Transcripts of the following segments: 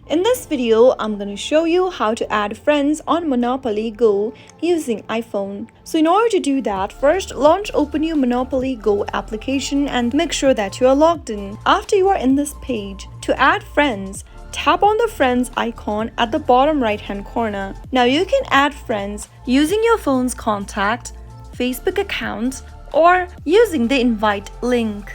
In this video, I'm going to show you how to add friends on Monopoly Go using iPhone. So in order to do that, first open your Monopoly Go application and make sure that you are logged in. After you are in this page, to add friends, tap on the friends icon at the bottom right hand corner. Now you can add friends using your phone's contact, Facebook account, or using the invite link.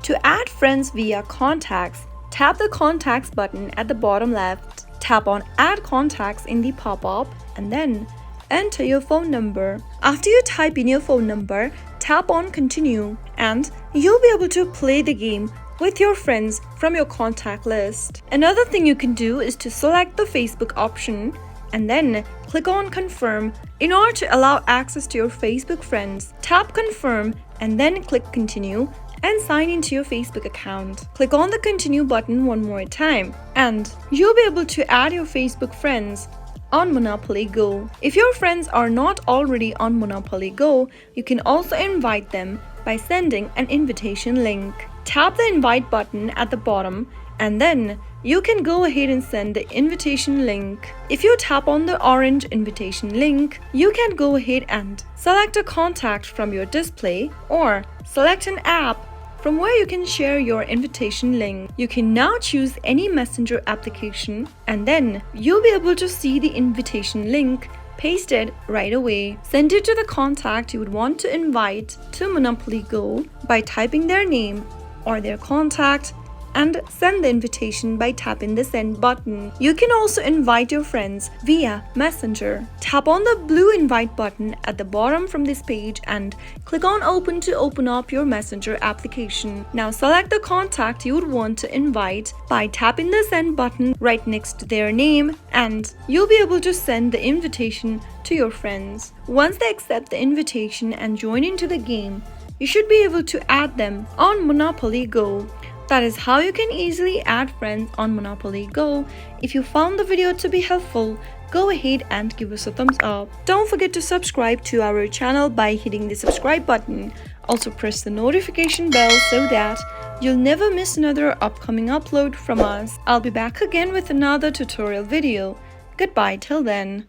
To add friends via contacts, tap the contacts button at the bottom left, tap on add contacts in the pop-up, and then enter your phone number. After you type in your phone number, tap on continue, and you'll be able to play the game with your friends from your contact list. Another thing you can do is to select the Facebook option and then click on confirm in order to allow access to your Facebook friends. Tap confirm and then click continue and sign into your Facebook account. Click on the continue button one more time and you'll be able to add your Facebook friends on Monopoly Go. If your friends are not already on Monopoly Go, you can also invite them by sending an invitation link. Tap the invite button at the bottom and then you can go ahead and send the invitation link. If you tap on the orange invitation link, you can go ahead and select a contact from your display or select an app from where you can share your invitation link. You can now choose any messenger application and then you'll be able to see the invitation link pasted right away. Send it to the contact you would want to invite to Monopoly Go by typing their name or their contact and send the invitation by tapping the send button. You can also invite your friends via Messenger. Tap on the blue invite button at the bottom from this page and click on open to open up your Messenger application. Now select the contact you would want to invite by tapping the send button right next to their name and you'll be able to send the invitation to your friends. Once they accept the invitation and join into the game, you should be able to add them on Monopoly Go. That is how you can easily add friends on Monopoly Go. If you found the video to be helpful, go ahead and give us a thumbs up. Don't forget to subscribe to our channel by hitting the subscribe button. Also press the notification bell so that you'll never miss another upcoming upload from us. I'll be back again with another tutorial video. Goodbye till then.